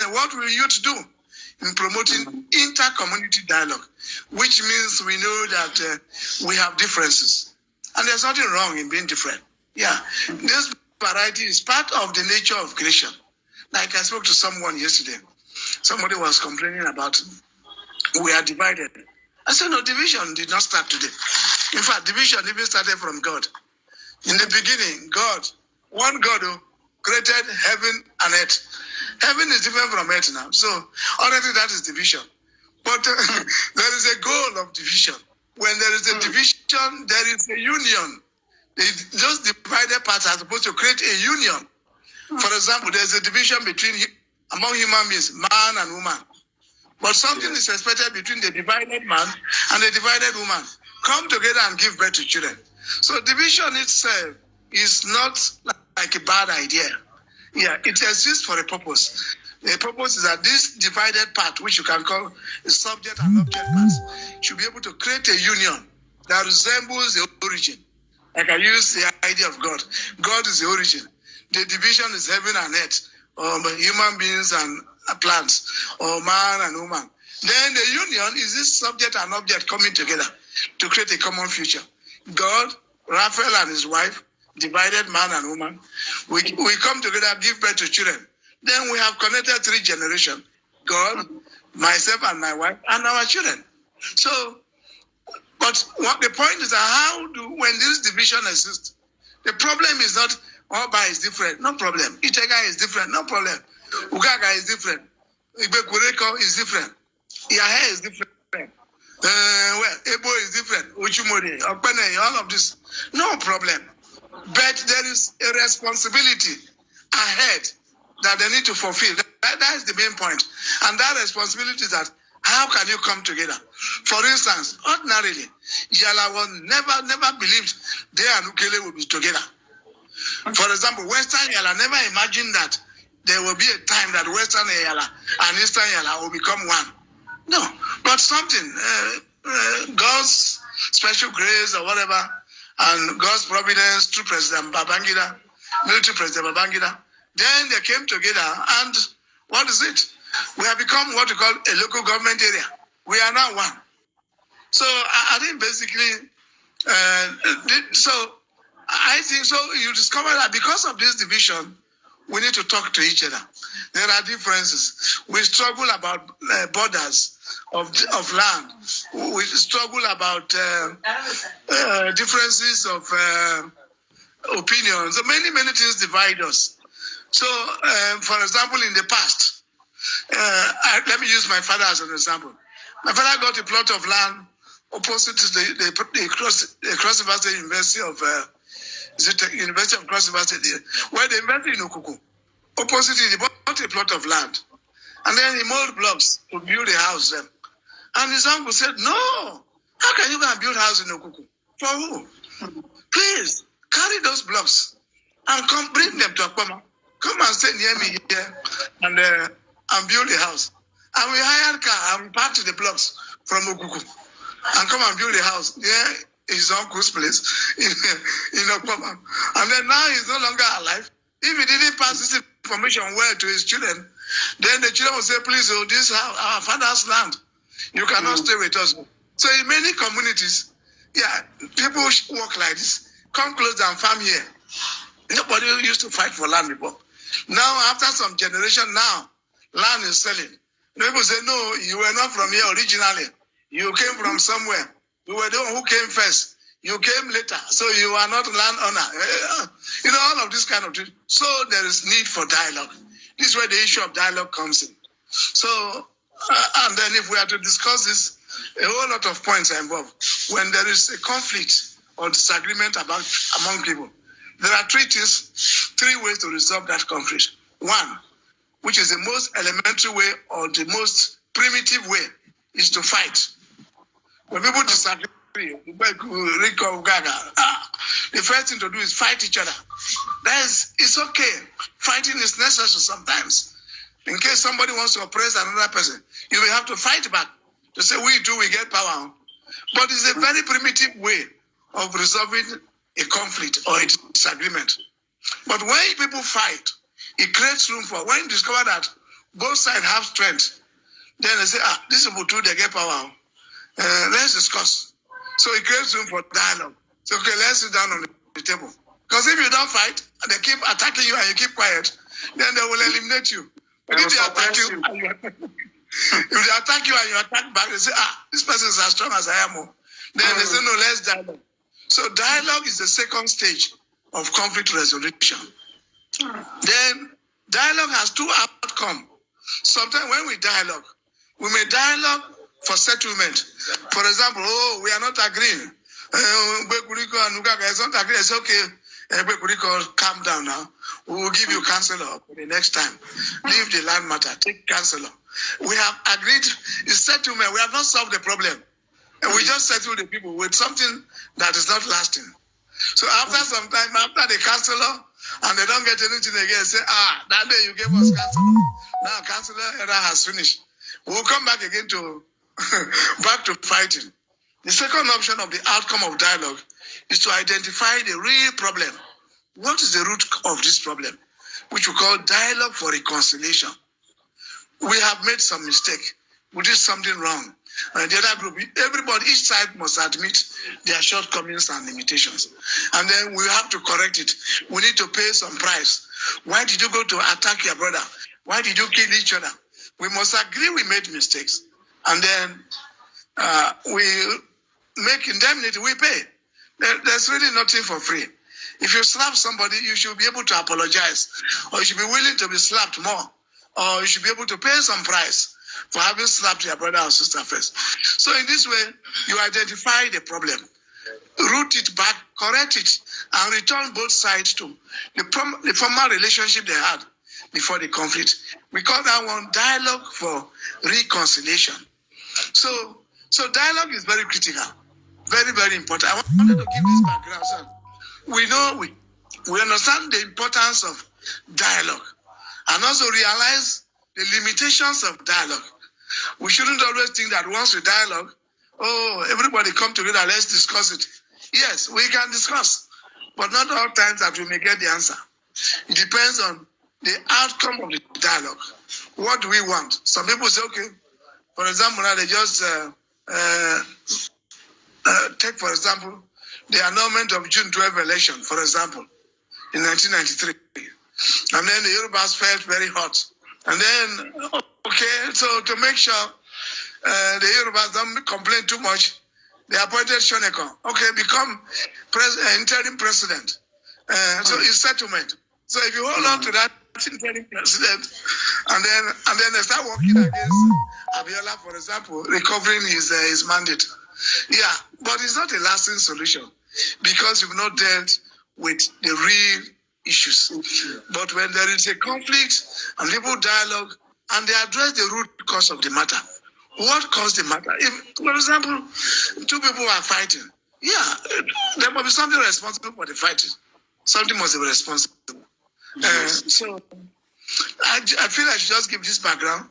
what will youth do in promoting inter-community dialogue, which means we know that we have differences. And there's nothing wrong in being different. Yeah, this variety is part of the nature of creation. Like I spoke to someone yesterday. Somebody was complaining about we are divided. I said, no, division did not start today. In fact, division even started from God. In the beginning, God, one God who created heaven and earth. Heaven is different from earth now. So already that is division. But there is a goal of division. When there is a division, there is a union. Those divided parts are supposed to create a union. For example, there's a division among human beings, man and woman. But something is expected between the divided man and the divided woman. Come together and give birth to children. So division itself is not like a bad idea. Yeah, it exists for a purpose. The purpose is that this divided part, which you can call a subject and object parts, should be able to create a union that resembles the origin. Like I use the idea of God. God is the origin. The division is heaven and earth, or human beings and plants, or man and woman. Then the union is this subject and object coming together to create a common future. God, Raphael and his wife, divided man and woman. We come together, give birth to children. Then we have connected 3 generations. God, myself and my wife, and our children. So, but what the point is that when this division exists, the problem is not Oba is different, no problem. Itega is different, no problem. Ugaga is different. Igbekureko is different. Iahe is different. Ebo is different. Uchumori, Okpene, all of this, no problem. But there is a responsibility ahead that they need to fulfill. That is the main point. And that responsibility is that how can you come together? For instance, ordinarily, Yala was never believed they and Ukele will be together. For example, Western Yala never imagined that there will be a time that Western Yala and Eastern Yala will become one. No, but something, God's special grace or whatever, and God's providence through President Babangida, military President Babangida, then they came together and what is it? We have become what we call a local government area. We are now one. So I think basically, I think so you discover that because of this division, we need to talk to each other. There are differences. We struggle about borders of land. We struggle about differences of opinions. So many things divide us. So, for example, in the past, let me use my father as an example. My father got a plot of land opposite to the Cross River State University of University of Cross River State, where they invested in Okuku. Opposite, he bought a plot of land, and then he molded blocks to build a house there. And his uncle said, "No, how can you go and build a house in Okuku? For who? Please carry those blocks and come bring them to Akpama. Come and stay near me here and build a house." And we hired car and packed the blocks from Okuku and come and build a house near his uncle's place in Okpama. And then now he's no longer alive. If he didn't pass this information well to his children, then the children will say, "Please, this is our father's land. You cannot stay with us." So in many communities, yeah, people work like this. Come close and farm here. Nobody used to fight for land before. Now, after some generation, now land is selling. People say, "No, you were not from here originally. You came from somewhere. You were the one who came first. You came later, so you are not landowner." All of this kind of thing. So there is need for dialogue. This is where the issue of dialogue comes in. So, and then if we are to discuss this, a whole lot of points are involved. When there is a conflict or disagreement among people, there are 3 ways to resolve that conflict. One, which is the most elementary way or the most primitive way, is to fight. When people disagree, the first thing to do is fight each other. It's okay. Fighting is necessary sometimes. In case somebody wants to oppress another person, you will have to fight back to say, we get power. But it's a very primitive way of resolving a conflict or a disagreement. But when people fight, it creates room for, when you discover that both sides have strength. Then they say, this is two, they get power. Let's discuss. So it creates room for dialogue. So, okay, let's sit down on the table. Because if you don't fight, and they keep attacking you and you keep quiet, then they will eliminate you. But if they attack you, if they attack you and you attack back, they say, this person is as strong as I am. Then they say, no, let's dialogue. So dialogue is the second stage of conflict resolution. Then dialogue has two outcomes. Sometimes when we dialogue, we may dialogue for settlement. For example, we are not agreeing. It's not agreeing. It's okay. Calm down now. We will give you counselor for the next time. Leave the land matter. Take counselor. We have agreed. It's settlement. We have not solved the problem. And we just settle the people with something that is not lasting. So after some time, after the counselor, and they don't get anything again, say, that day you gave us counselor. Now counselor era has finished. We'll come back again to back to fighting. The second option of the outcome of dialogue is to identify the real problem. What is the root of this problem? Which we call dialogue for reconciliation. We have made some mistake. We did something wrong. And the other group, everybody, each side must admit their shortcomings and limitations. And then we have to correct it. We need to pay some price. Why did you go to attack your brother? Why did you kill each other? We must agree we made mistakes. And then we make indemnity, we pay. There's really nothing for free. If you slap somebody, you should be able to apologize. Or you should be willing to be slapped more. Or you should be able to pay some price for having slapped your brother or sister first. So in this way, you identify the problem, root it back, correct it, and return both sides to the former relationship they had before the conflict. We call that one dialogue for reconciliation. So dialogue is very critical, very, very important. I wanted to give this background. So we understand the importance of dialogue and also realize the limitations of dialogue. We shouldn't always think that once we dialogue, everybody come together, let's discuss it. Yes, we can discuss, but not all times that we may get the answer. It depends on the outcome of the dialogue. What do we want? Some people say, okay, for example, now they just take, for example, the annulment of June 12 election, for example, in 1993. And then the Yorubas felt very hot. And then, okay, so to make sure the Yorubas don't complain too much, they appointed Shoneko. Okay, become interim president. So it's settlement. So if you hold on to that interim president, and then they start working against Abiola, for example, recovering his mandate. Yeah, but it's not a lasting solution because you've not dealt with the real issues. But when there is a conflict and people dialogue and they address the root cause of the matter, what caused the matter? If, for example, two people are fighting, there must be something responsible for the fighting. Something must be responsible. So I feel I should just give this background